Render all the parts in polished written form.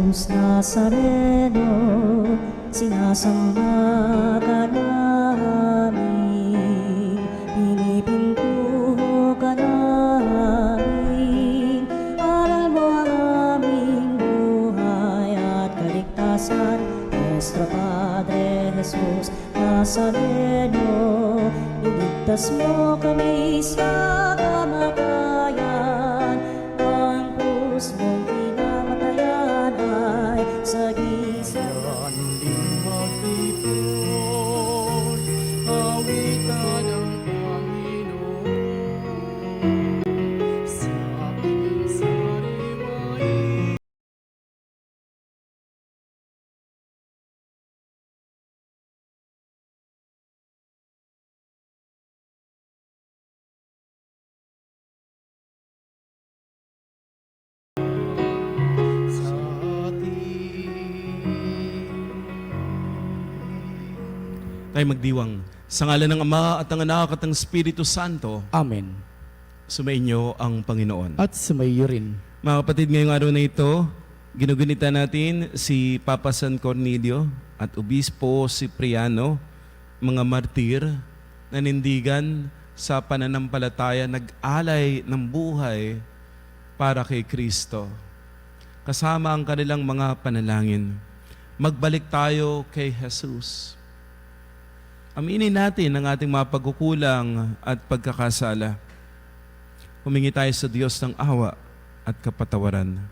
Jesus Nazareno, sinasamba ka namin, pinipintuho ka namin, aral mo ang aming buhay at kaligtasan. Nuestro Padre Jesus Nazareno, iligtas mo kami sa kamatayan, ang krus mong pinamatayan ay sagisag. Anuling magtipon, awitan ang Panginoon, sa aking sariwain. Sa Tayo magdiwang. Sa ngalan ng Ama at ng Anak at ng Espiritu Santo, Amen. sumainyo ang Panginoon. At sumayo rin. Mga kapatid, ngayong araw na ito, ginugunita natin si Papa San Cornelio at Obispo Cipriano, mga martir, nanindigan sa pananampalataya, nag-alay ng buhay para kay Kristo. Kasama ang kanilang mga panalangin. Magbalik tayo kay Jesus. Aminin natin ang ating mga pagkukulang at pagkakasala. Humingi tayo sa Diyos ng awa at kapatawaran.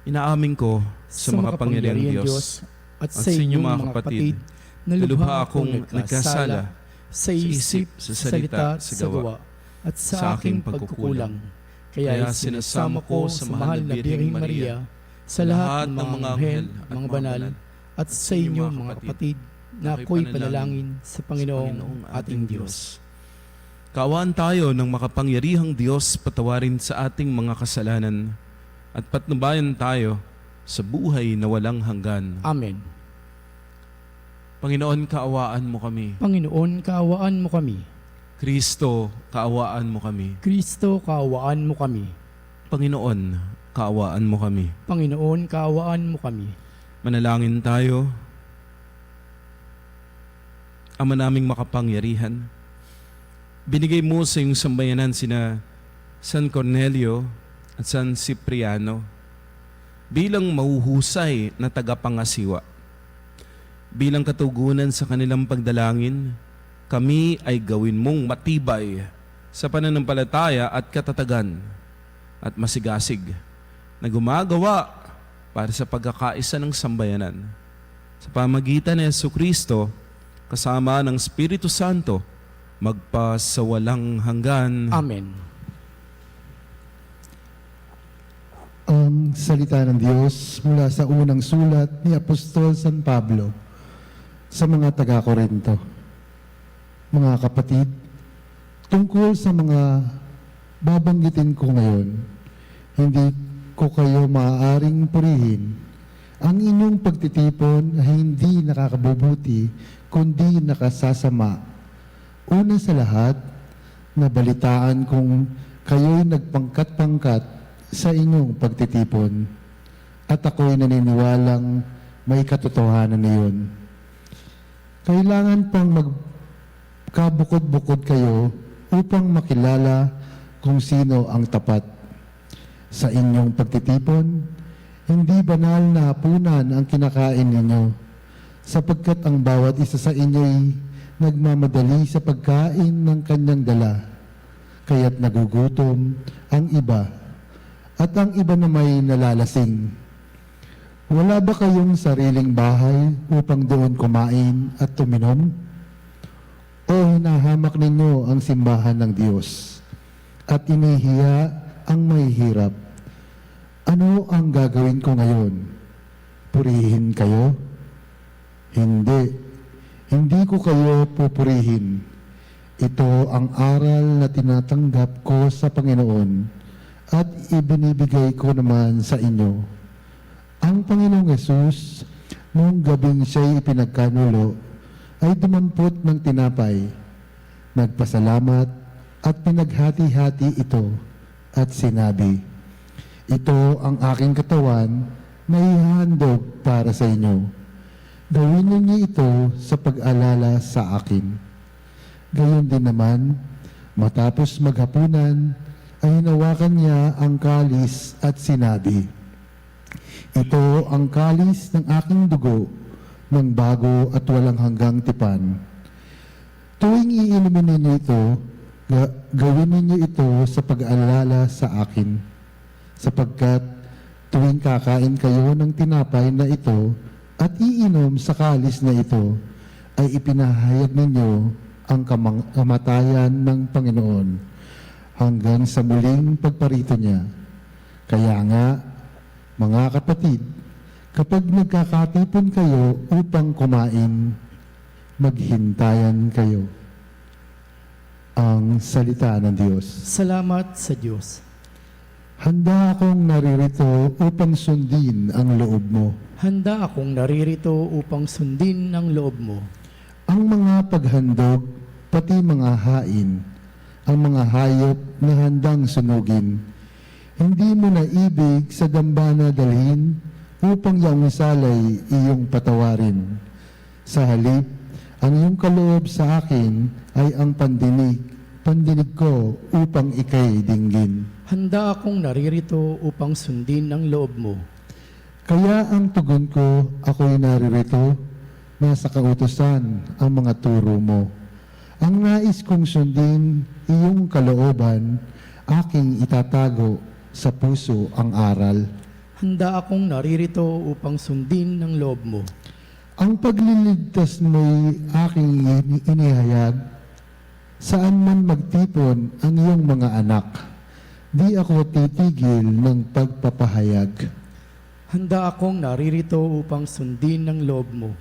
Inaamin ko sa makapangyarihang Diyos at sa inyong mga kapatid na lubha akong nagkasala sa isip, sa salita, sa gawa, at sa aking pagkukulang. Kaya sinasama ko sa mahal na Birheng Maria, sa lahat ng mga anghel at mga banal, at sa inyong mga kapatid, na ako'y panalangin sa Panginoong ating Diyos. Kaawaan tayo ng makapangyarihang Diyos, patawarin sa ating mga kasalanan at patnubayan tayo sa buhay na walang hanggan. Amen. Panginoon, kaawaan mo kami. Panginoon, kaawaan mo kami. Kristo, kaawaan mo kami. Kristo, kaawaan mo kami. Panginoon, kaawaan mo kami. Panginoon, kaawaan mo kami. Manalangin tayo. Ama naming makapangyarihan, binigay mo sa iyong sambayanan sina San Cornelio at San Cipriano bilang mahuhusay na tagapangasiwa. Bilang katugunan sa kanilang pagdalangin, kami ay gawin mong matibay sa pananampalataya at katatagan at masigasig na gumagawa para sa pagkakaisa ng sambayanan. Sa pamagitan ni Jesucristo, kasama ng Espiritu Santo, magpasawalang hanggan. Amen. Ang salita ng Diyos mula sa unang sulat ni Apostol San Pablo sa mga taga-Korinto. Mga kapatid, tungkol sa mga babanggitin ko ngayon, hindi ko kayo maaaring purihin. Ang inyong pagtitipon ay hindi nakakabubuti, kundi nakasasama. Una sa lahat, nabalitaan kong kayo'y nagpangkat-pangkat sa inyong pagtitipon, at ako'y naniniwalang may katotohanan na yun. Kailangan pang magkabukod-bukod kayo upang makilala kung sino ang tapat. Sa inyong pagtitipon, hindi banal na hapunan ang kinakain ninyo, sapagkat ang bawat isa sa inyo'y nagmamadali sa pagkain ng kanyang dala, kaya't nagugutom ang iba, at ang iba na may nalalasing. Wala ba kayong sariling bahay upang doon kumain at tuminom? O hinahamak ninyo ang simbahan ng Diyos at inihiya ang may hirap? Ano ang gagawin ko ngayon? Purihin kayo? Hindi. Hindi ko kayo pupurihin. Ito ang aral na tinatanggap ko sa Panginoon at ibinibigay ko naman sa inyo. Ang Panginoong Hesus, noong gabing siya'y ipinagkanulo, ay dumampot ng tinapay, nagpasalamat at pinaghati-hati ito at sinabi, Ito ang aking katawan na ihahandog para sa inyo. Gawin ninyo ito sa pag-alala sa akin. Gayon din naman, matapos maghapunan, ay hinawakan niya ang kalis at sinabi, ito ang kalis ng aking dugo ng bago at walang hanggang tipan. Tuwing iinumin ninyo ito, gawin ninyo ito sa pag-alala sa akin, sapagkat tuwing kakain kayo ng tinapay na ito at iinom sa kalis na ito, ay ipinahayag ninyo ang kamatayan ng Panginoon hanggang sa muling pagparito niya. Kaya nga, mga kapatid, kapag nagkakatipon kayo upang kumain, maghintayan kayo. Ang salita ng Diyos. Salamat sa Diyos. Handa akong naririto upang sundin ang loob mo. Handa akong naririto upang sundin ang loob mo. Ang mga paghandog, pati mga hain, ang mga hayop na handang sunugin, hindi mo na ibig sa dambana dalhin upang iyong isalay iyong patawarin. Sa halip, ang iyong kaloob sa akin ay ang pandinig ko upang ikay dinggin. Handa akong naririto upang sundin ang loob mo. Kaya ang tugon ko, ako'y naririto, nasa kautusan ang mga turo mo. Ang nais kong sundin, iyong kalooban, aking itatago sa puso ang aral. Handa akong naririto upang sundin ang loob mo. Ang pagliligtas mo'y aking inihayag, saan man magtipon ang iyong mga anak, di ako titigil ng pagpapahayag. Handa akong naririto upang sundin ang loob mo.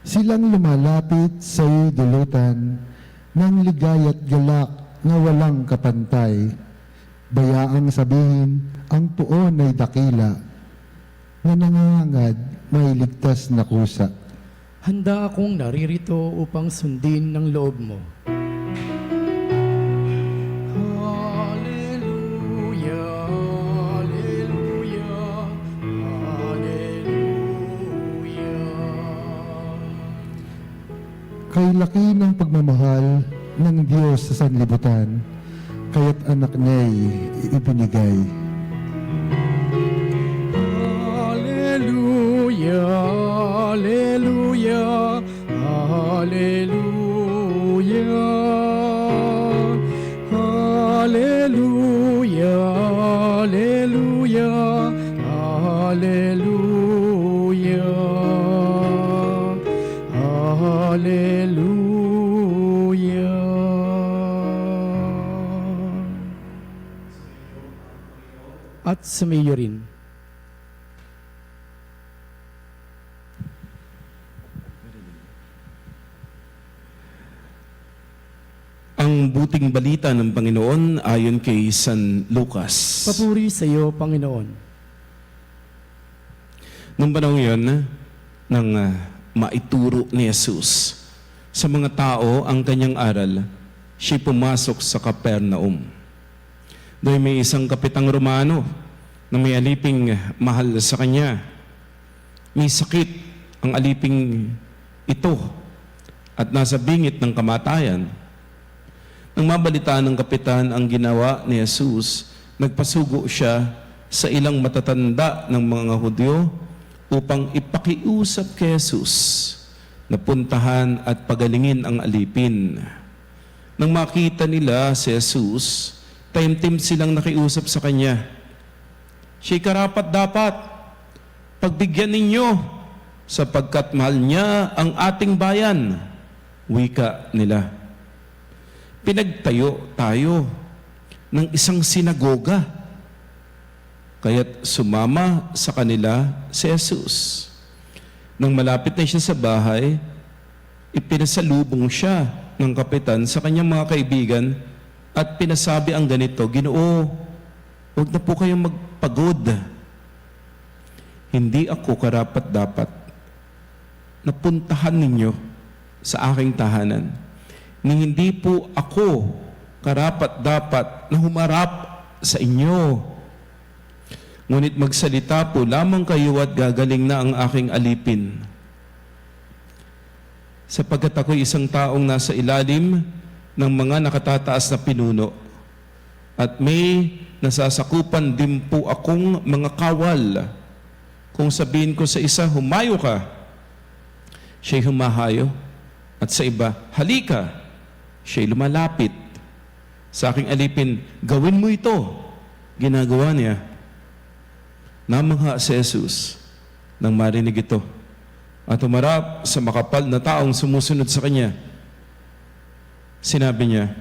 Silang lumalapit sa iyong dulutan ng ligaya't galak na walang kapantay. Bayaang sabihin, ang puon ay dakila, na nangangad may ligtas na kusa. Handa akong naririto upang sundin ang loob mo. Hallelujah, hallelujah, hallelujah. Kay laki ng pagmamahal ng Diyos sa sanlibutan, kaya't anak niya'y ibinigay. Hallelujah, hallelujah, hallelujah, hallelujah, hallelujah, hallelujah, hallelujah. At sumayo rin. Ang buting balita ng Panginoon ayon kay San Lucas. Papuri sa iyo, Panginoon. Nung panahon yun, nang maituro ni Jesus sa mga tao ang kanyang aral, siya pumasok sa Capernaum. Doon may isang kapitang Romano na may aliping mahal sa kanya. May sakit ang aliping ito at nasa bingit ng kamatayan. Nang mabalitaan ng kapitan ang ginawa ni Jesus, nagpasugo siya sa ilang matatanda ng mga Hudyo upang ipakiusap kay Jesus na puntahan at pagalingin ang alipin. Nang makita nila si Jesus, taimtim silang nakiusap sa kanya. Siya'y karapat-dapat, pagbigyan ninyo sapagkat mahal niya ang ating bayan. Wika nila. Pinagtayo tayo ng isang sinagoga. Kaya't sumama sa kanila si Jesus. Nang malapit na siya sa bahay, ipinasalubong siya ng kapitan sa kanyang mga kaibigan at pinasabi ang ganito, Ginoo, huwag na po kayong magpagod. Hindi ako karapat-dapat na puntahan ninyo sa aking tahanan. Ni hindi po ako karapat-dapat na humarap sa inyo. Ngunit magsalita po lamang kayo at gagaling na ang aking alipin. Sapagkat ako'y isang taong nasa ilalim ng mga nakatataas na pinuno. At may nasasakupan din po akong mga kawal. Kung sabihin ko sa isa, humayo ka, siya'y humahayo. At sa iba, halika, siya'y lumalapit. Sa aking alipin, gawin mo ito. Ginagawa niya. Namangha si Jesus nang marinig ito at humarap sa makapal na taong sumusunod sa kanya. Sinabi niya,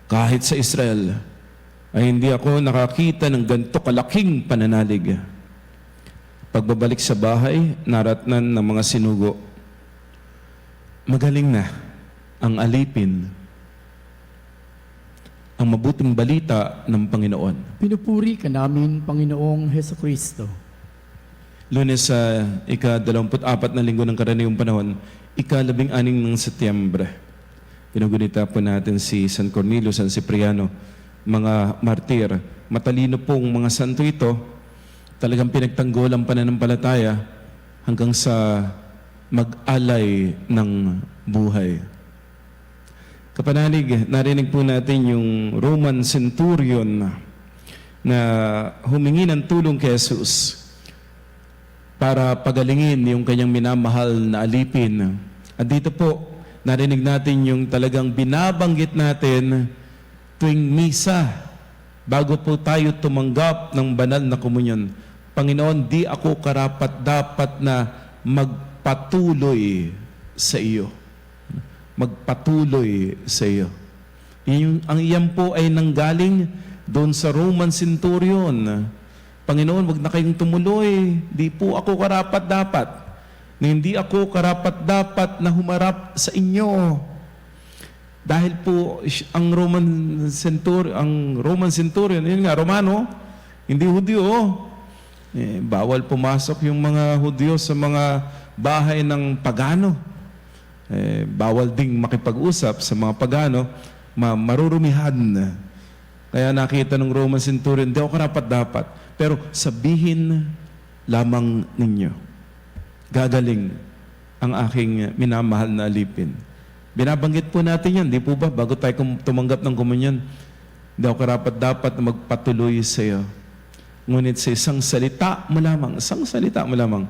kahit sa Israel ay hindi ako nakakita ng ganito kalaking pananalig. Pagbabalik sa bahay, naratnan ng mga sinugo. Magaling na ang alipin, ang mabuting balita ng Panginoon. Pinupuri ka namin, Panginoong Heso Kristo. Lunes sa ika-24 na linggo ng karaniwang panahon, ika-16 ng Setyembre. Pinugunita po natin si San Cornelio, San Cipriano, mga martir. Matalino pong mga santo ito, talagang pinagtanggol ang pananampalataya hanggang sa mag-alay ng buhay. Kapanalig, narinig po natin yung Roman centurion na humingi ng tulong kay Jesus para pagalingin yung kanyang minamahal na alipin. At dito po, narinig natin yung talagang binabanggit natin tuwing misa bago po tayo tumanggap ng banal na komunyon. Panginoon, di ako karapat-dapat na magpatuloy sa iyo. Magpatuloy sa iyo. Ang iyan po ay nanggaling doon sa Roman centurion. Panginoon, wag na kayong tumuloy. Di po ako karapat-dapat. Hindi ako karapat-dapat na humarap sa inyo. Dahil po ang Roman centurion, yun nga, Romano, hindi Hudyo. Bawal pumasok yung mga Hudyo sa mga bahay ng pagano. Bawal ding makipag-usap sa mga pagano, marurumihan. Kaya nakita ng Roman centurion, di ako karapat-dapat. Pero sabihin lamang ninyo, gagaling ang aking minamahal na alipin. Binabanggit po natin yan, di po ba? Bago tayo tumanggap ng komunyon, di ako karapat-dapat na magpatuloy sa iyo. Ngunit sa isang salita mo lamang,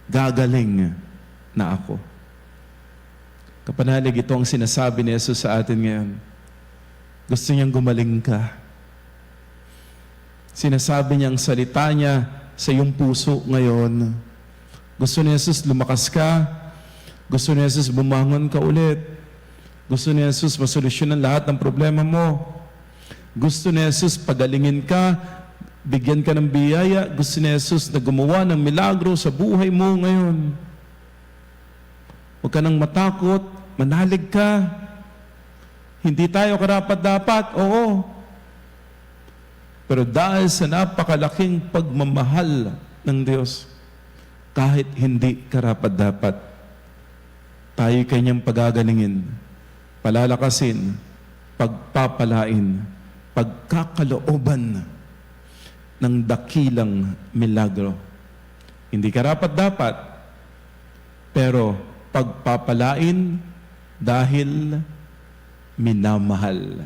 gagaling na ako. Kapanalig, ito ang sinasabi ni Jesus sa atin ngayon. Gusto niyang gumaling ka. Sinasabi niya ang salita niya sa iyong puso ngayon. Gusto ni Jesus lumakas ka. Gusto ni Jesus bumangon ka ulit. Gusto ni Jesus masolusyonan lahat ng problema mo. Gusto ni Jesus pagalingin ka, bigyan ka ng biyaya. Gusto ni Jesus na gumawa ng milagro sa buhay mo ngayon. Huwag ka nang matakot, manalig ka. Hindi tayo karapat-dapat, oo. Pero dahil sa napakalaking pagmamahal ng Diyos, kahit hindi karapat-dapat, tayo kanyang pagagalingin, palalakasin, pagpapalain, pagkakalooban ng dakilang milagro. Hindi karapat-dapat, pero pagpapalain dahil minamahal.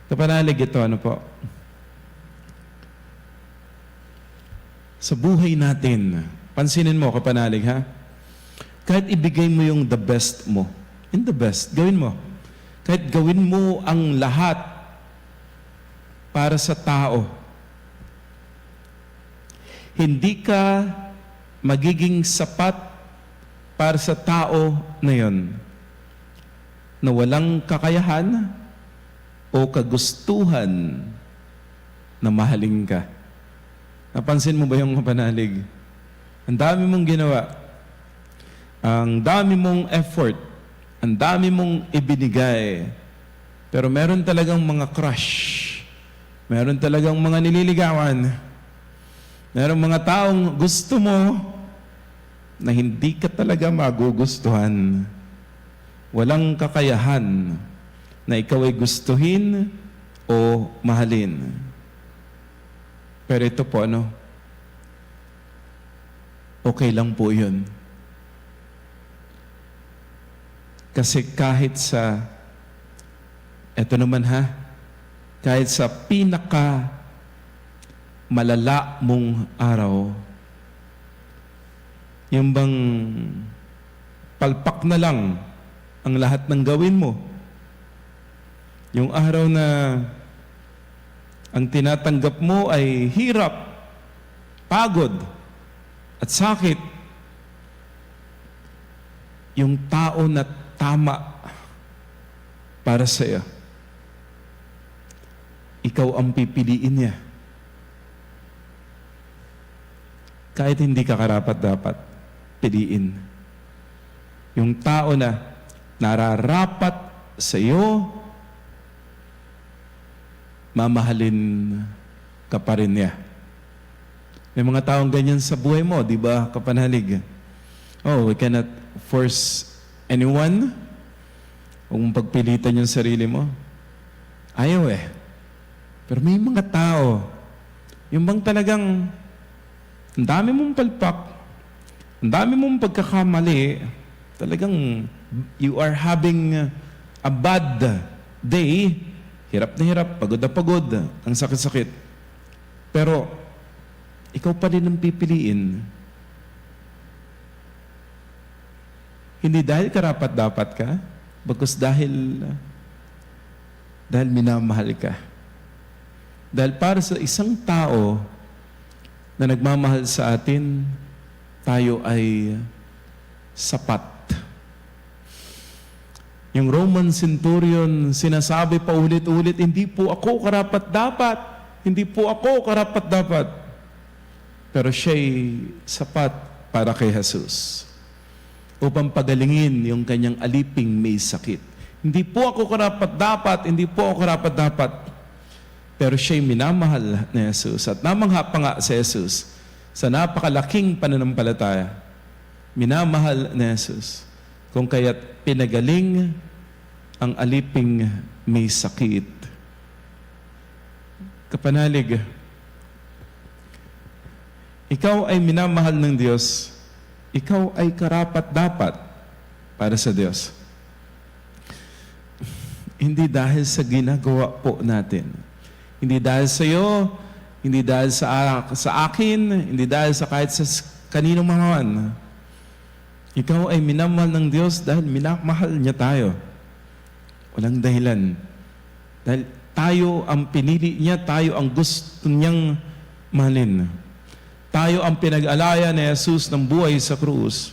Kapanalig ito, ano po? Sa buhay natin, pansinin mo, kapanalig, ha? Kahit ibigay mo yung the best mo, in the best, gawin mo. Kahit gawin mo ang lahat para sa tao, hindi ka magiging sapat para sa tao na yon na walang kakayahan o kagustuhan na mahalin ka. Napansin mo ba yung kapanalig? Ang dami mong ginawa, ang dami mong effort, ang dami mong ibinigay, pero meron talagang mga crush, meron talagang mga nililigawan, meron mga taong gusto mo na hindi ka talaga magugustuhan. Walang kakayahan na ikaw ay gustuhin o mahalin. Pero ito po, okay lang po yun. Kasi kahit sa, eto naman kahit sa pinaka malala mong araw, yung bang palpak na lang ang lahat ng gawin mo. Yung araw na ang tinatanggap mo ay hirap, pagod, at sakit. Yung tao na tama para sa iyo, ikaw ang pipiliin niya. Kahit hindi ka karapat-dapat, piliin. Yung tao na nararapat sa iyo, mamahalin ka pa rin niya. May mga taong ganyan sa buhay mo, di ba, kapanalig? Oh, we cannot force anyone. Kung pagpilitan yung sarili mo, ayaw Pero may mga tao, yung bang talagang ang dami mong palpak, ang dami mong pagkakamali, talagang you are having a bad day, hirap na hirap, pagod na pagod, ang sakit-sakit. Pero, ikaw pa rin ang pipiliin. Hindi dahil karapat-dapat ka, bagkus dahil minamahal ka. Dahil para sa isang tao na nagmamahal sa atin, tayo ay sapat. Yung Roman centurion, sinasabi pa ulit-ulit, hindi po ako karapat-dapat. Hindi po ako karapat-dapat. Pero siya'y sapat para kay Jesus upang pagalingin yung kanyang aliping may sakit. Hindi po ako karapat-dapat, hindi po ako karapat-dapat. Pero siya'y minamahal ni Jesus at namangha pa nga si Jesus sa napakalaking pananampalataya. Minamahal ni Jesus kung kaya't pinagaling ang aliping may sakit. Kapanalig, ikaw ay minamahal ng Diyos, ikaw ay karapat-dapat para sa Diyos. Hindi dahil sa ginagawa po natin. Hindi dahil sa iyo, hindi dahil sa akin, hindi dahil sa kahit sa kanino man. Ikaw ay minamahal ng Diyos dahil minamahal niya tayo. Walang dahilan. Dahil tayo ang pinili niya, tayo ang gusto niyang mahalin. Tayo ang pinag-alaya ni Jesus ng buhay sa krus.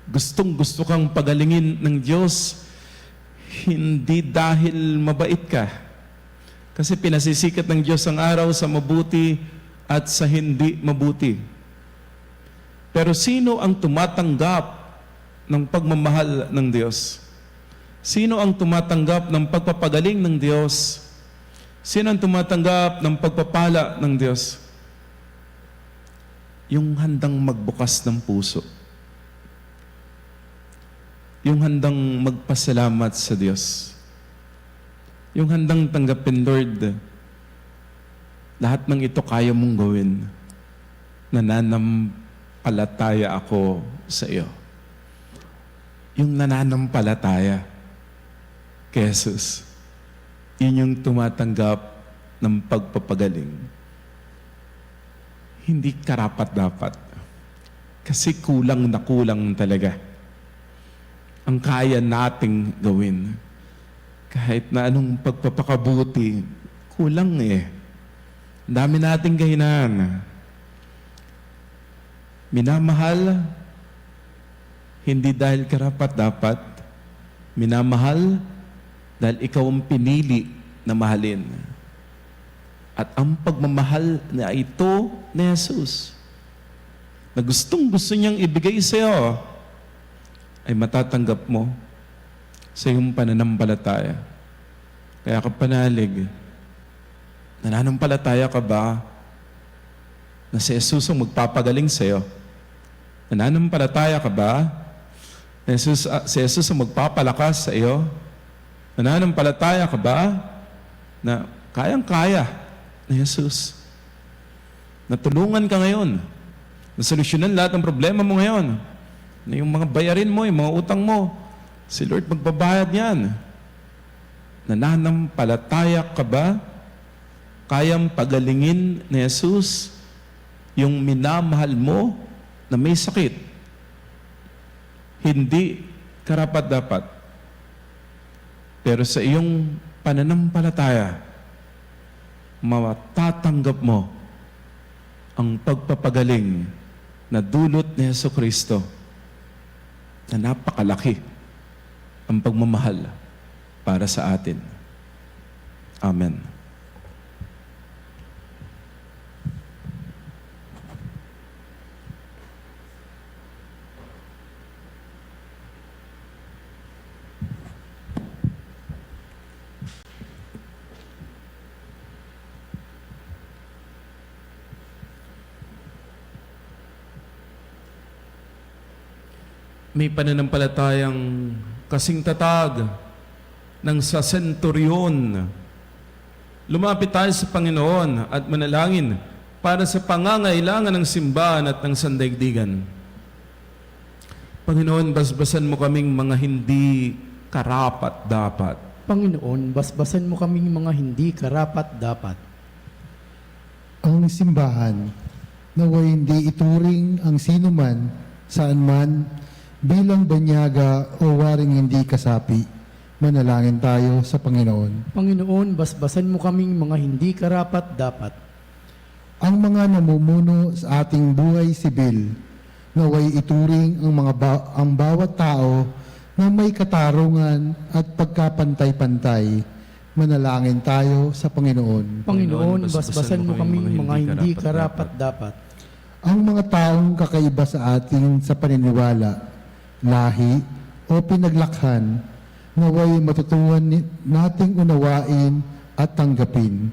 Gustong-gusto kang pagalingin ng Diyos, hindi dahil mabait ka. Kasi pinasisikat ng Diyos ang araw sa mabuti at sa hindi mabuti. Pero sino ang tumatanggap ng pagmamahal ng Diyos? Sino ang tumatanggap ng pagpapagaling ng Diyos? Sino ang tumatanggap ng pagpapala ng Diyos? Yung handang magbukas ng puso. Yung handang magpasalamat sa Diyos. Yung handang tanggapin, Lord, lahat ng ito kaya mong gawin. Nananampalataya ako sa iyo. Yung nananampalataya kay Jesus, yun yung tumatanggap ng pagpapagaling. Hindi karapat-dapat. Kasi kulang na kulang talaga ang kaya nating gawin. Kahit na anong pagpapakabuti, kulang Ang dami nating kahinaan. Minamahal, hindi dahil karapat-dapat. Minamahal, dahil ikaw ang pinili na mahalin. At ang pagmamahal na ito ni Jesus, na gustong-gusto niyang ibigay sa iyo, ay matatanggap mo sa iyong pananampalataya. Kaya kapanalig, nananampalataya ka ba na si Jesus ang magpapagaling sa iyo? Nananampalataya ka ba na si Jesus ang magpapalakas sa iyo? Nananampalataya ka ba na kayang-kaya ni Jesus? Natulungan ka ngayon, nasolusyonan lahat ng problema mo ngayon, na yung mga bayarin mo, yung mga utang mo, si Lord magbabayad yan. Nananampalataya ka ba? Kayang pagalingin ni Jesus yung minamahal mo na may sakit? Hindi karapat-dapat. Pero sa iyong pananampalataya, matatanggap mo ang pagpapagaling na dulot ni Jesucristo na napakalaki ang pagmamahal para sa atin. Amen. May pananampalatayang kasing tatag ng sa senturyon. Lumapit tayo sa Panginoon at manalangin para sa pangangailangan ng simbahan at ng sandaigdigan. Panginoon, basbasan mo kaming mga hindi karapat-dapat. Panginoon, basbasan mo kaming mga hindi karapat-dapat. Ang simbahan naway hindi ituring ang sinuman saan man bilang banyaga o waring hindi kasapi. Manalangin tayo sa Panginoon. Panginoon, basbasan mo kaming mga hindi karapat-dapat. Ang mga namumuno sa ating buhay sibil, naway ituring ang bawat tao na may katarungan at pagkapantay-pantay. Manalangin tayo sa Panginoon. Panginoon, basbasan mo kaming mga hindi karapat-dapat. Ang mga taong kakaiba sa atin sa paniniwala, lahi o pinaglakhan, naway matutunan nating unawain at tanggapin.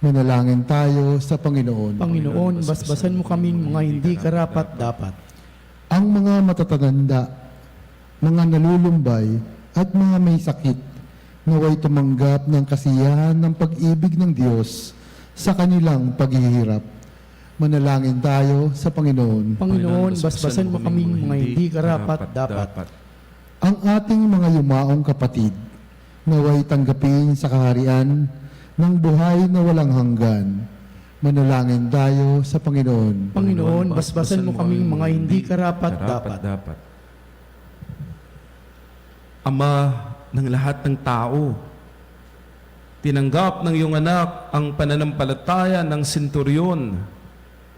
Manalangin tayo sa Panginoon. Panginoon, basbasan mo kaming mga hindi karapat-dapat. Ang mga matatanda, mga nalulumbay at mga may sakit, naway tumanggap ng kasiyahan ng pag-ibig ng Diyos sa kanilang paghihirap. Manalangin tayo sa Panginoon. Panginoon, basbasan mo kaming mga hindi karapat-dapat. Ang ating mga yumaong kapatid, naway tanggapin sa kaharian ng buhay na walang hanggan. Manalangin tayo sa Panginoon. Panginoon, basbasan mo kaming mga hindi karapat-dapat. Ama ng lahat ng tao, tinanggap ng iyong anak ang pananampalataya ng senturyon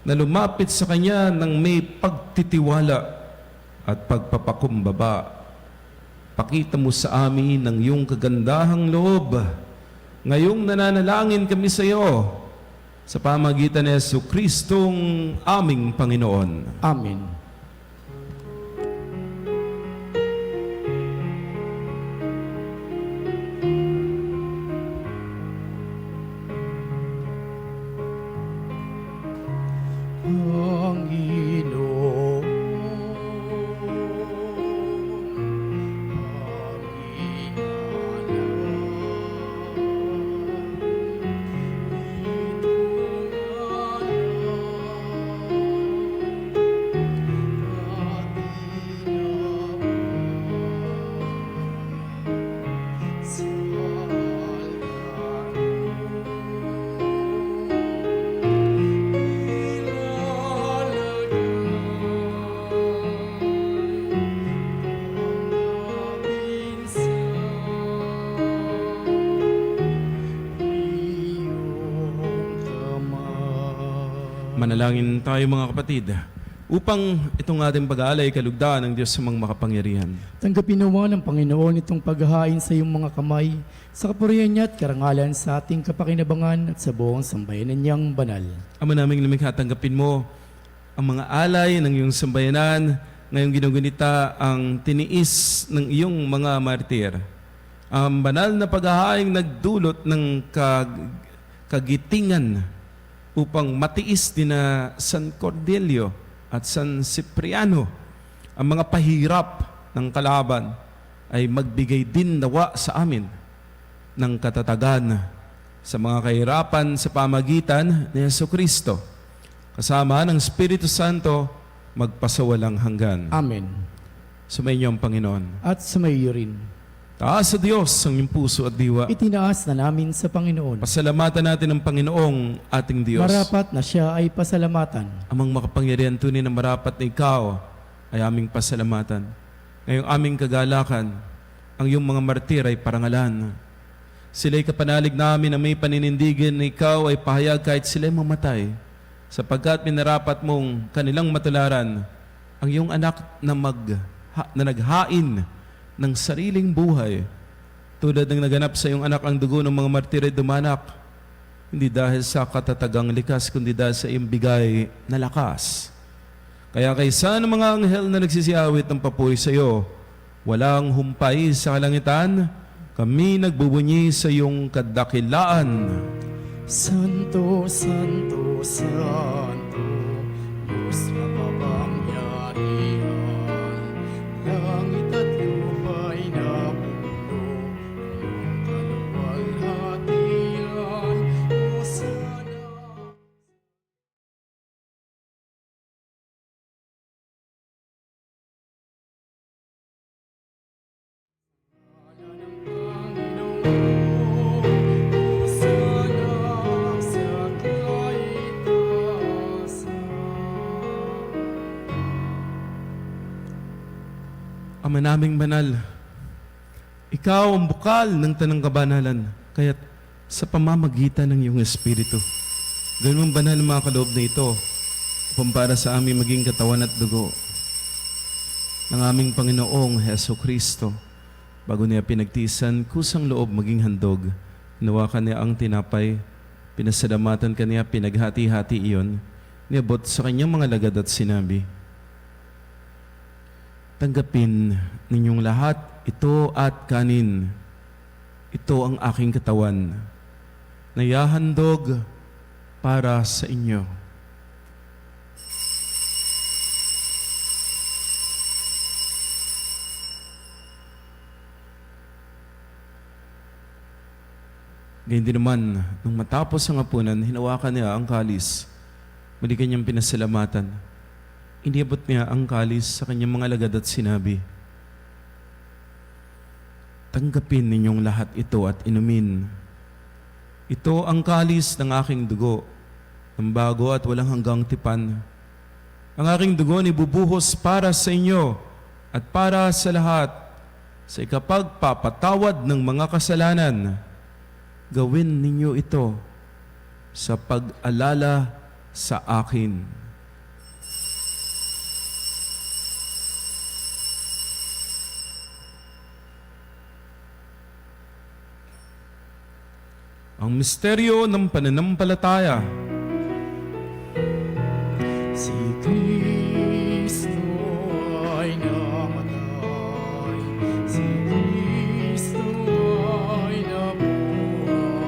na lumapit sa kanya ng may pagtitiwala at pagpapakumbaba. Pakita mo sa amin ang iyong kagandahang loob. Ngayong nananalangin kami sa iyo sa pamagitan ni Jesucristong aming Panginoon. Amen. Manalangin tayo mga kapatid, upang itong ating pag-aalay kalugdaan ng Diyos sa mga makapangyarihan. Tanggapin nawa ng Panginoon itong paghahain sa iyong mga kamay, sa kapurihan niya at karangalan sa ating kapakinabangan at sa buong sambayanan niyang banal. Ama naming lumikha, tanggapin mo ang mga alay ng iyong sambayanan, ngayong ginugunita ang tiniis ng iyong mga martir. Ang banal na paghahaing nagdulot ng kagitingan upang matiis din na San Cordelio at San Cipriano ang mga pahirap ng kalaban, ay magbigay din nawa sa amin ng katatagan sa mga kahirapan sa pamagitan ni Jesucristo, kasama ng Espiritu Santo, magpasawalang hanggan. Amen. Sumainyo ang Panginoon. At sumaiyo rin. Taas sa Diyos ang iyong puso at diwa. Itinaas na namin sa Panginoon. Pasalamatan natin ang Panginoong ating Diyos. Marapat na siya ay pasalamatan. Amang makapangyarihan, tunay na marapat na ikaw ay aming pasalamatan. Ngayong aming kagalakan, ang iyong mga martir ay parangalan. Sila'y kapanalig namin na may paninindigin na ikaw ay pahayag kahit sila'y mamatay, sapagkat minarapat mong kanilang matularan ang iyong anak na naghain ng sariling buhay. Tulad ng naganap sa iyong anak, ang dugo ng mga martir ay dumanak, hindi dahil sa katatagang likas, kundi dahil sa iyong bigay na lakas. Kaya kaysa ng mga anghel na nagsisiyawit ng papuri sa iyo, walang humpay sa kalangitan, kami nagbubunyi sa iyong kadakilaan. Santo, Santo, Santo, Diyos makapangyarihan, langit at lupa'y napuno, iyong kaluwalhatian, Hosana. Ama naming banal, ikaw ang bukal ng tanang kabanalan, kaya't sa pamamagitan ng iyong Espiritu, gawin mong banal ang mga kaloob na ito, upang para sa aming maging katawan at dugo ng aming Panginoong Heso Kristo. Bago niya pinagtiisan, kusang loob maging handog, hinawakan niya ang tinapay, pinasalamatan kaniya, pinaghati-hati iyon, niabot sa kanyang mga lagad at sinabi, tanggapin ninyong lahat ito at kanin. Ito ang aking katawan, na yahandog para sa inyo. Ganyan din naman, nung matapos ang hapunan, hinawakan niya ang kalis. Muli kanyang pinasalamatan. Iniabot niya ang kalis sa kanyang mga lagad at sinabi, tanggapin ninyong lahat ito at inumin. Ito ang kalis ng aking dugo, ng bago at walang hanggang tipan. Ang aking dugo ni bubuhos para sa inyo at para sa lahat, sa ikapagpapatawad ng mga kasalanan. Gawin ninyo ito sa pag-alala sa akin. Ang misteryo ng pananampalataya. Si Kristo ay namatay, si Kristo ay nabuhay,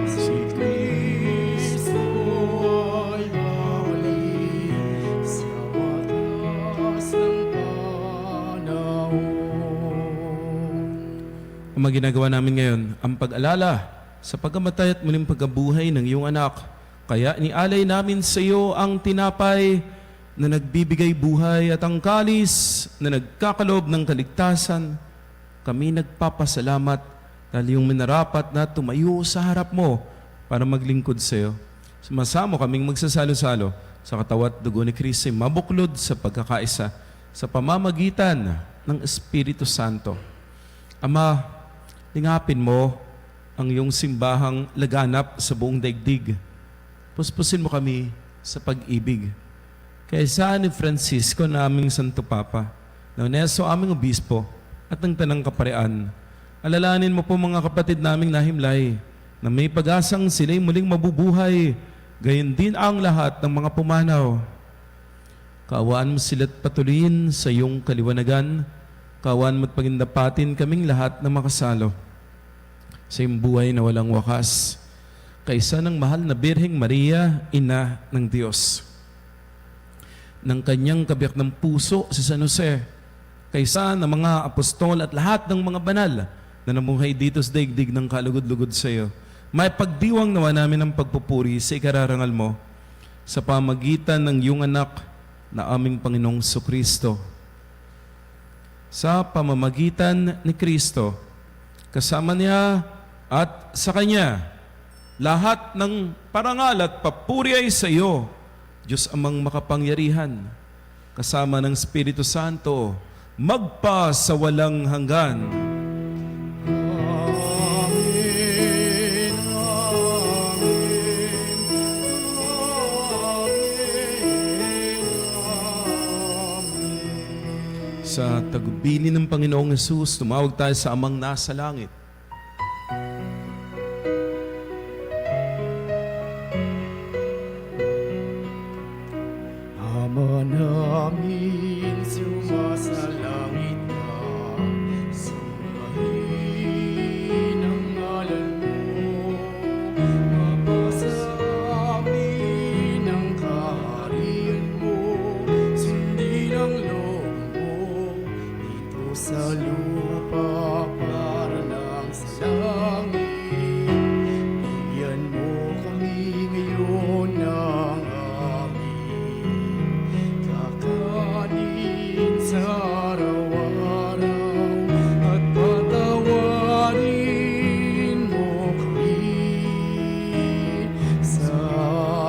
si Kristo ay muli sa wakas ng panahon. Ang mga ginagawa namin ngayon, ang pag-alala sa pagkamatay at muling pagkabuhay ng iyong anak. Kaya nialay namin sa iyo ang tinapay na nagbibigay buhay at ang kalis na nagkakalob ng kaligtasan. Kami nagpapasalamat dahil yung minarapat na tumayo sa harap mo para maglingkod sa iyo. Sumasamo kaming magsasalo-salo sa katawat dugo ni Kristo, mabuklod sa pagkakaisa sa pamamagitan ng Espiritu Santo. Ama, lingapin mo ang iyong simbahang laganap sa buong daigdig. Puspusin mo kami sa pag-ibig. Kaysa ni Francisco na aming Santo Papa, na Onesto aming Obispo at ng Tanang Kaparian, alalahanin mo po mga kapatid naming nahimlay na may pag-asang sila'y muling mabubuhay, gayon din ang lahat ng mga pumanaw. Kaawaan mo sila't patuloyin sa iyong kaliwanagan, kaawaan mo at pagindapatin kaming lahat na makasalo sa iyong buhay na walang wakas, kaysa ng mahal na Birheng Maria, Ina ng Diyos, ng kanyang kabiyak ng puso si San Jose, kaysa ng mga apostol at lahat ng mga banal na na namuhay dito sa daigdig ng kalugod-lugod sa iyo. May pagdiwang nawa namin ang pagpupuri sa ikararangal mo sa pamagitan ng iyong anak na aming Panginoong Kristo. Sa pamamagitan ni Kristo, kasama niya at sa Kanya, lahat ng parangal at papuri ay sa iyo, Diyos amang makapangyarihan, kasama ng Espiritu Santo, magpa sa walang hanggan. Sa tagubilin ng Panginoong Hesus, tumawag tayo sa Amang nasa langit. Ama namin, sumasalangit ka, sambahin ang ngalan mo. Mapasa amin ang kaharian mo, sundin ang loob mo, dito sa lupa para lang sa langit. Bigyan mo kami ngayon ng kakanin sa araw-araw at patawarin mo kami sa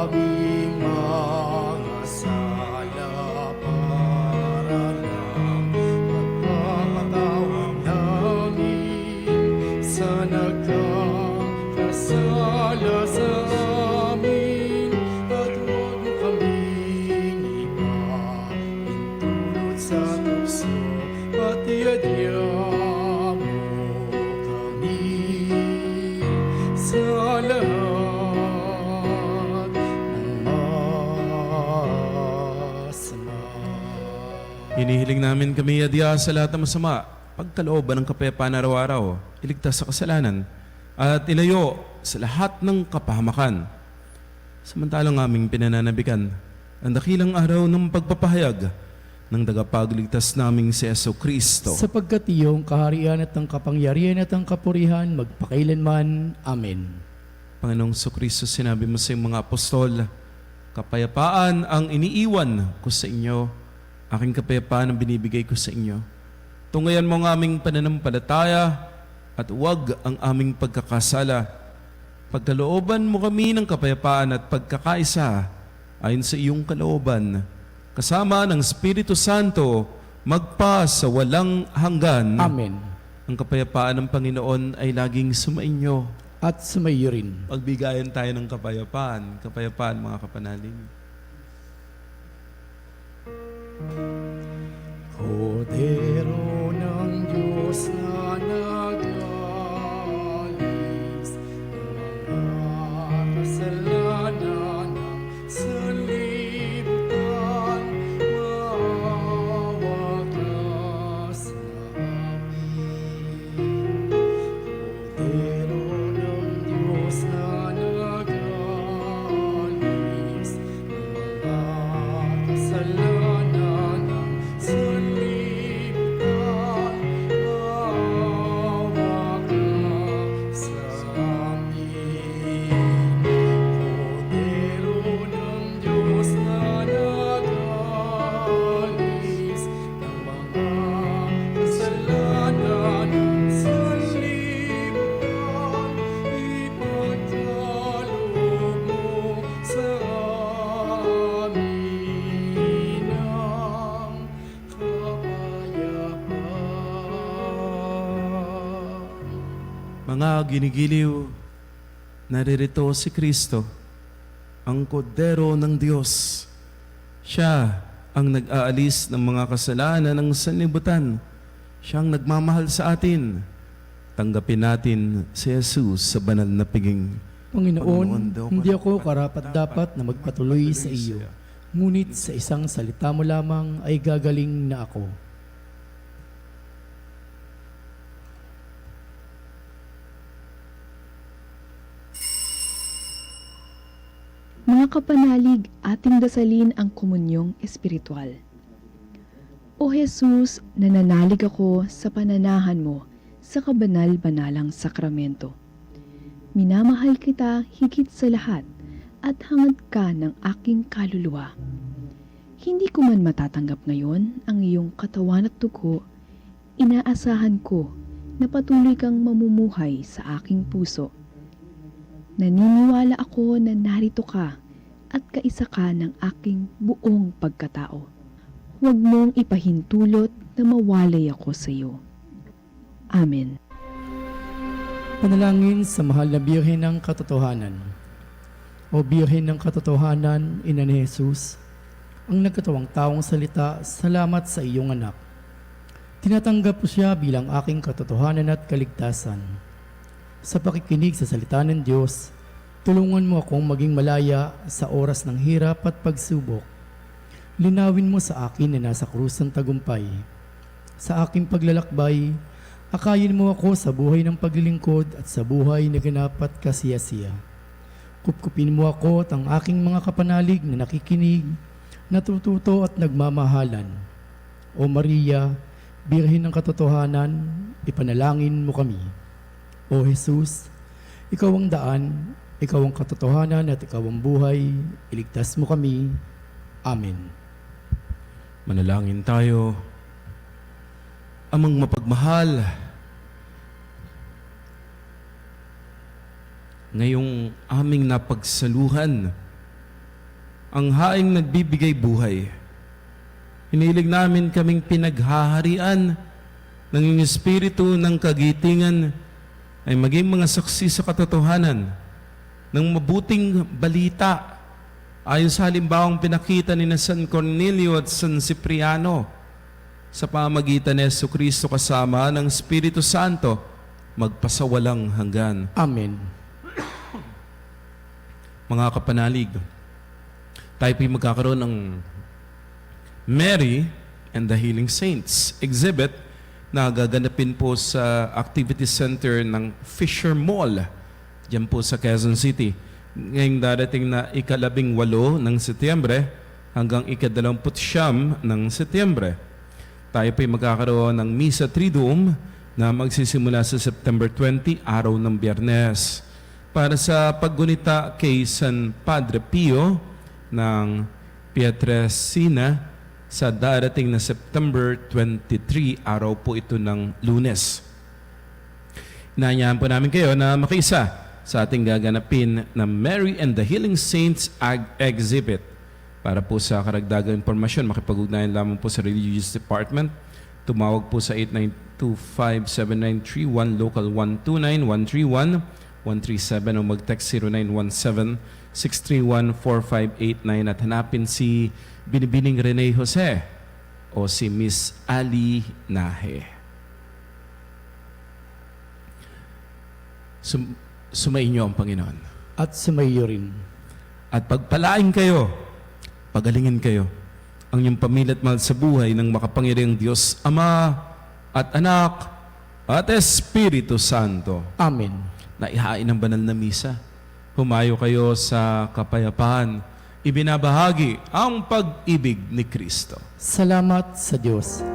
aming mga sala para lang magpapatawad namin sa nagkakasala sa amin at huwag mo kaming ipahintulot sa tukso at iadya mo kami sa lahat ng masama. Hinihiling namin kami adya sa lahat ng masama, pagkalooban ng kapayapaan araw-araw, iligtas sa kasalanan, at ilayo sa lahat ng kapahamakan. Samantalang aming pinananabikan ang dakilang araw ng pagpapahayag ng tagapagligtas naming si Jesucristo. Sapagkat iyong kaharian at ang kapangyarihan at ang kapurihan magpakailanman. Amen. Panginoong Jesucristo, sinabi mo sa iyong mga apostol, kapayapaan ang iniiwan ko sa inyo, aking kapayapaan ang binibigay ko sa inyo. Tungayan mo ang aming pananampalataya at huwag ang aming pagkakasala. Pagkalooban mo kami ng kapayapaan at pagkakaisa ayon sa iyong kalooban, kasama ng Espiritu Santo, magpa sa walang hanggan. Amen. Ang kapayapaan ng Panginoon ay laging sumainyo. At sumayo rin. Pagbigayan tayo ng kapayapaan. Kapayapaan, mga kapanalig. Kordero ng Diyos na nag-alis ng mga kasalanan ng sanlibutan, maawa ka sa amin. Kordero ng Diyos na nag-alis ng mga kasalanan ng sanlibutan, maawa ka sa amin. Kordero ng Diyos na nag-alis ng mga kasalanan ng sanlibutan, ipagkaloob mo sa amin ang kapayapaan. Mga ginigiliw, naririto si Kristo, ang Kordero ng Diyos. Siya ang nag-aalis ng mga kasalanan ng sanlibutan. Siya ang nagmamahal sa atin. Tanggapin natin si Jesus sa banal na piging. Panginoon, hindi ako karapat-dapat na magpatuloy sa iyo. Ngunit sa isang salita mo lamang ay gagaling na ako. Mga kapanalig, ating dasalin ang komunyong espiritual. O Jesus, nananalig ako sa pananahan mo sa kabanal-banalang sakramento. Minamahal kita higit sa lahat at hangad ka ng aking kaluluwa. Hindi ko man matatanggap ngayon ang iyong katawan at dugo, inaasahan ko na patuloy kang mamumuhay sa aking puso. Naniniwala ako na narito ka at kaisa ka ng aking buong pagkatao. Huwag mong ipahintulot na mawalay ako sa iyo. Amen. Panalangin sa mahal na Birhen ng Katotohanan. O Birhen ng Katotohanan, Ina ni Jesus, ang nagkatawang taong salita, salamat sa iyong anak. Tinatanggap ko siya bilang aking katotohanan at kaligtasan. Sa pakikinig sa salita ng Diyos, tulungan mo akong maging malaya sa oras ng hirap at pagsubok. Linawin mo sa akin na nasa krus ng tagumpay. Sa aking paglalakbay, akayin mo ako sa buhay ng paglilingkod at sa buhay na ganap at kasiyasiya. Kupkupin mo ako at ang aking mga kapanalig na nakikinig, natututo at nagmamahalan. O Maria, Birhen ng Katotohanan, ipanalangin mo kami. O Jesus, ikaw ang daan, ikaw ang katotohanan at ikaw ang buhay, iligtas mo kami. Amen. Manalangin tayo. Amang mapagmahal, ngayong aming napagsaluhan, ang haing nagbibigay buhay. Hinilig namin kaming pinaghaharian ng iyong espiritu ng kagitingan ay maging mga saksi sa katotohanan ng mabuting balita ayon sa halimbawang pinakita ni na San Cornelio at San Cipriano sa pamagitan ni Jesucristo kasama ng Espiritu Santo magpasawalang hanggan. Amen. Mga kapanalig, tayo po'y magkakaroon ng Mary and the Healing Saints exhibit na gaganapin po sa Activity Center ng Fisher Mall, diyan po sa Quezon City. Ngayong darating na ika-18 ng Setyembre hanggang ika-29 ng Setyembre. Tayo po'y magkakaroon ng Misa Triduum na magsisimula sa September 20, araw ng Biyernes, para sa paggunita kay San Padre Pio ng Pietrelcina sa darating na September 23, araw po ito ng Lunes. Inaanyahan po namin kayo na makiisa sa ating gaganapin na Mary and the Healing Saints exhibit. Para po sa karagdagang informasyon, makipag-ugnayan lamang po sa Religious Department. Tumawag po sa 8925-7931, local 129-131-137 o mag-text 0917-631-4589 at hanapin si Binibining Rene Jose o si Miss Ali Nahe. Sumainyo ang Panginoon. At sumaiyo rin. At pagpalain kayo, pagalingin kayo, ang iyong pamilya at mahal sa buhay ng makapangyarihang Diyos, Ama at Anak at Espiritu Santo. Amen. Na ihain ng banal na misa. Humayo kayo sa kapayapaan. Ibinabahagi ang pag-ibig ni Kristo. Salamat sa Diyos.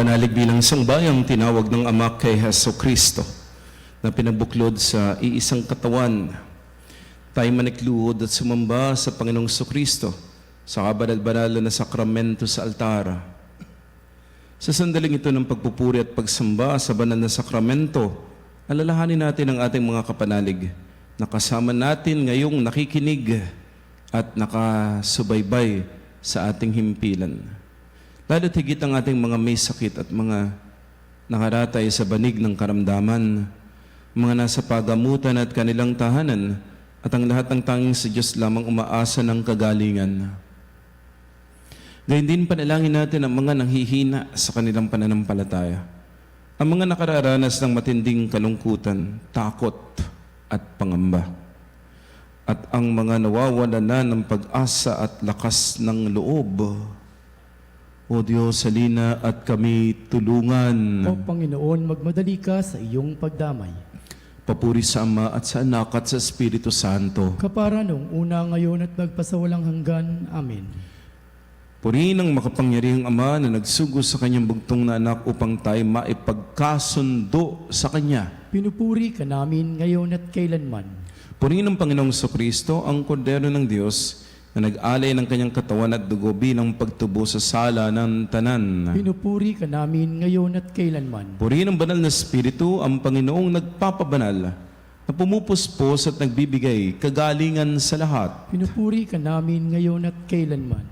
panalig bilang sangbayang tinawag ng Ama kay Heso Kristo na pinabuklod sa iisang katawan. Tayo manikluhod at sumamba sa Panginoong Kristo sa kabanal-banal na sakramento sa altar. Sa sandaling ito ng pagpupuri at pagsamba sa banal na sakramento, alalahanin natin ang ating mga kapanalig na kasama natin ngayong nakikinig at nakasubaybay sa ating himpilan. Lalo't higit ang ating mga may sakit at mga nakaratay sa banig ng karamdaman, mga nasa pagamutan at kanilang tahanan, at ang lahat ng tanging sa Diyos lamang umaasa ng kagalingan. Gayun din panalangin natin ang mga nanghihina sa kanilang pananampalataya, ang mga nakararanas ng matinding kalungkutan, takot at pangamba, at ang mga nawawala na ng pag-asa at lakas ng loob. O Diyos, salina at kami tulungan. O Panginoon, magmadali ka sa iyong pagdamay. Papuri sa Ama at sa Anak at sa Espiritu Santo. Kapara nung una, ngayon at magpasawalang hanggan. Amen. Purihin ang makapangyarihang Ama na nagsugo sa kanyang bugtong na anak upang tayo maipagkasundo sa Kanya. Pinupuri ka namin ngayon at kailanman. Purihin ng Panginoong Kristo, ang kordero ng Diyos, na nag-alay ng kanyang katawan at dugo bilang pagtubo sa sala ng tanan. Pinupuri ka namin ngayon at kailanman. Purihin ng banal na Espiritu, ang Panginoong nagpapabanal, na pumupuspos at nagbibigay kagalingan sa lahat. Pinupuri ka namin ngayon at kailanman.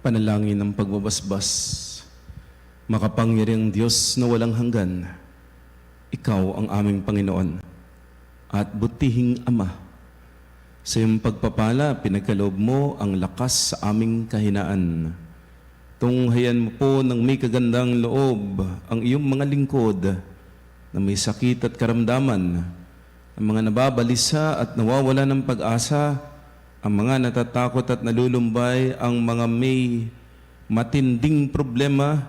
Panalangin ng pagbabasbas. Makapangyarihang Diyos na walang hanggan, Ikaw ang aming Panginoon at butihing Ama. Sa iyong pagpapala, pinagkaloob mo ang lakas sa aming kahinaan. Tunghayan mo po ng may kagandang loob ang iyong mga lingkod na may sakit at karamdaman, ang mga nababalisa at nawawala ng pag-asa, ang mga natatakot at nalulumbay, ang mga may matinding problema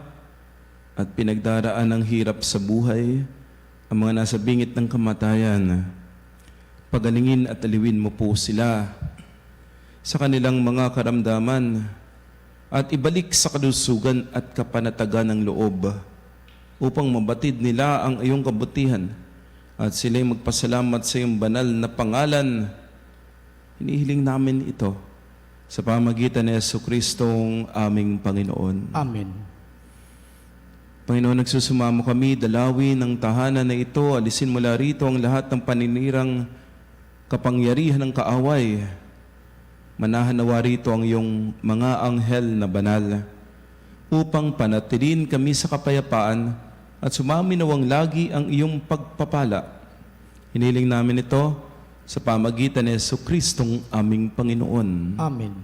at pinagdaraan ng hirap sa buhay, ang mga nasa bingit ng kamatayan. Pagalingin at aliwin mo po sila sa kanilang mga karamdaman at ibalik sa kalusugan at kapanatagan ng loob upang mabatid nila ang iyong kabutihan at sila'y magpasalamat sa iyong banal na pangalan. Hinihiling namin ito sa pamagitan ni Jesucristong aming Panginoon. Amen. Panginoon, nagsusumamo kami, dalawin ng tahanan na ito, alisin mula rito ang lahat ng paninirang kapangyarihan ng kaaway. Manahan nawa rito ang iyong mga anghel na banal upang panatilin kami sa kapayapaan at sumaminawang lagi ang iyong pagpapala. Hiniling namin ito sa pamagitan ni Jesucristong aming Panginoon. Amen.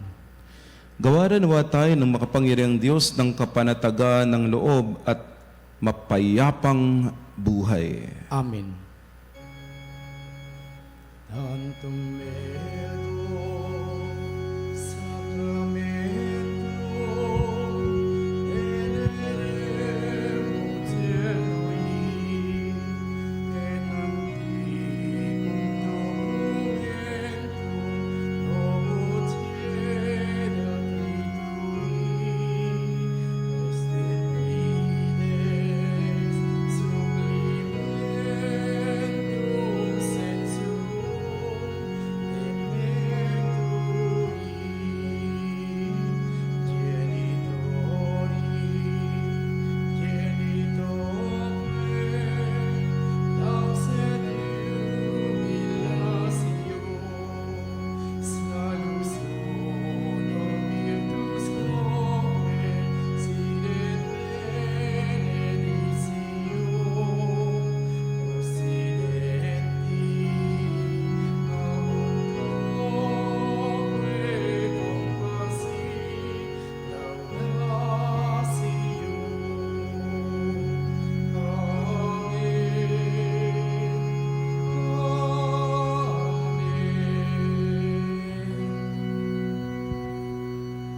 Gawaran nawa tayo ng makapangyarihang Diyos ng kapanatagan ng loob at mapayapang buhay. Amen. Tantum meo sacramento veneremur celui et antiquum documentum novus fideat tituli poste fides sublimentum sensuum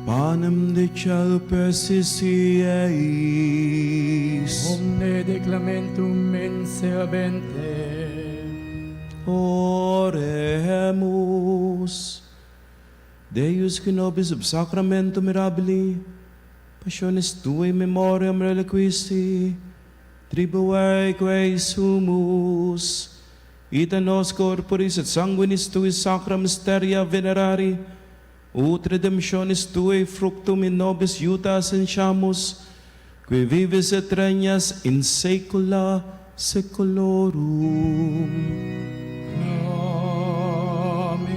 Panem de cielo persisieis, Omne declamentum mense habente. oremus. Deus qui nobis ob sacramento mirabili, passionis tuae memoriam reliquisti, tribuae quae sumus, ita nos corporis et sanguinis tuis sacra mysteria venerari, ut redemptionis tuae fructum in nobis iuta ascensiamus, qui vivis et regnas in saecula saeculorum. Amen.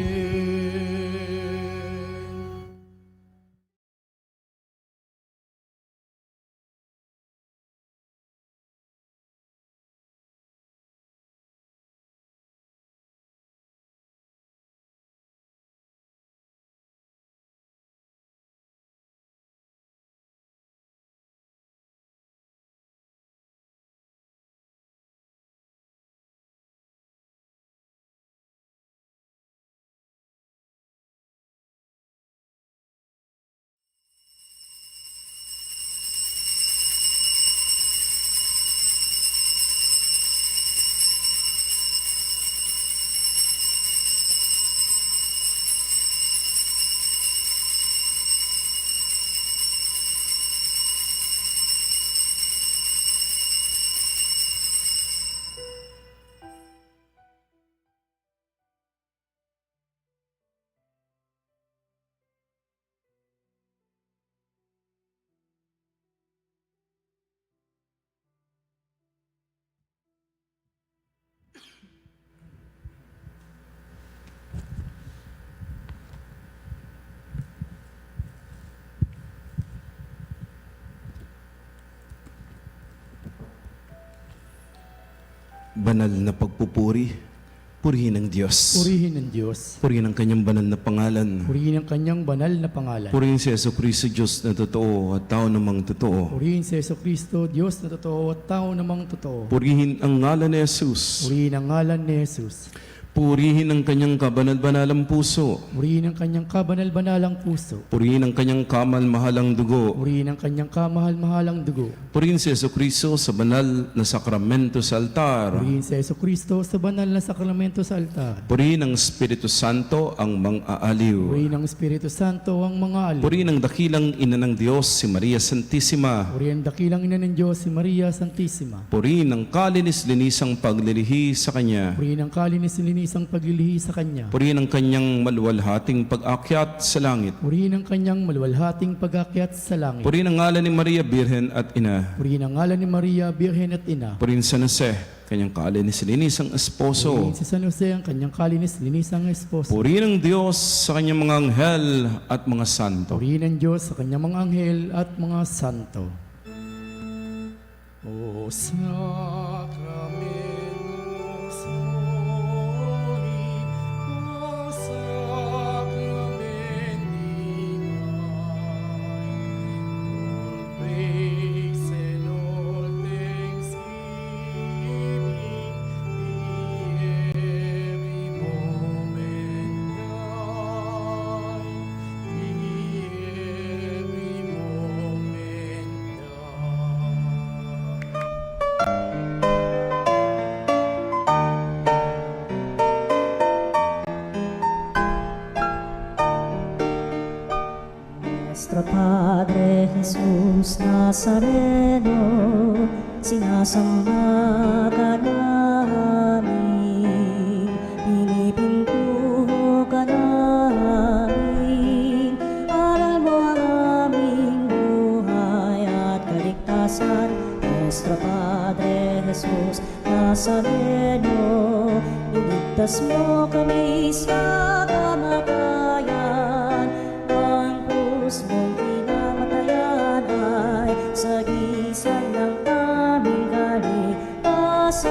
Banal na pagpupuri, purihin ng Diyos. Purihin ng Diyos. Purihin ang kanyang banal na pangalan. Purihin ang kanyang banal na pangalan. Purihin si Jesucristo, Diyos na totoo at tao namang totoo. Purihin si Jesucristo, Diyos na totoo at tao namang totoo. Purihin ang ngalan ni Jesus. Purihin ang ngalan ni Jesus. Purihin ang kanyang kabanal-banalang puso. Purihin ang kanyang kabanal-banalang puso. Purihin ang kanyang kamal-mahalang dugo. Purihin ang kanyang kamahal-mahalang dugo. Purihin si Jesucristo sa banal na sakramento sa altar. Purihin si Jesucristo sa banal na sakramento sa altar. Purihin ang Espiritu Santo ang mang-aaliw. Purihin ang Espiritu Santo ang mga alip. Purihin ang dakilang ina ng Diyos, si Maria Santissima. Purihin ang dakilang ina ng Diyos, si Maria Santissima. Purihin ang kalinis-linisang paglilihi sa Kanya. Purihin ang kalinis-linisang paglilihi sa Kanya. Purihin ang kanyang maluwalhating pag-akyat sa langit. Purihin ang kanyang maluwalhating pag-akyat sa langit. Purihin ang ngalan ni Maria Birhen at Ina. Purihin ang ngalan ni Maria, Birhen at Ina. Purihin San Jose, kanyang kalinis-linisang esposo. Purihin si San Jose, ang kanyang kalinis-linisang esposo. Purihin ang Diyos sa kanyang mga anghel at mga santo. Purihin ang Diyos sa kanyang mga anghel at mga santo. O Sacramentus Mori, O Sacramenti all praise and all thanksgiving be every moment thine, be every moment thine. Nuestro Padre Jesus Nazareno, sinasamba ka namin, pinipintuho ka namin, aral mo ang aming buhay at kaligtasan. Nuestro Padre Jesus Nazareno, iligtas mo kami sa kamatayan, ang krus mong pinamatayan ay sagisag ng aming kaligtasan.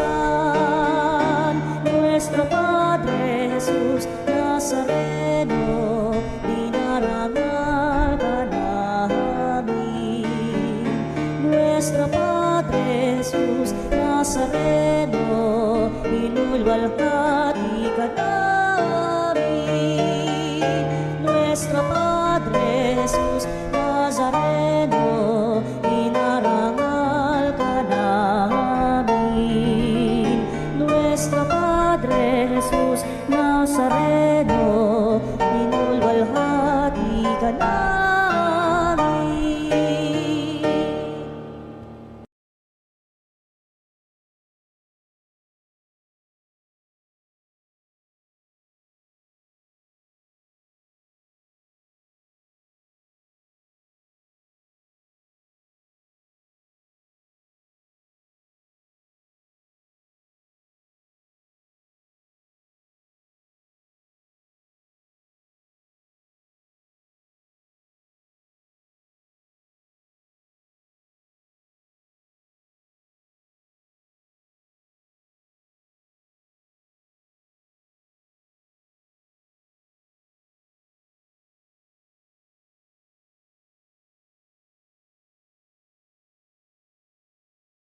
Nuestro Padre Jesus Nazareno, dinarangal ka namin. Nuestro Jesus Nazareno, inulwalhati ka namin.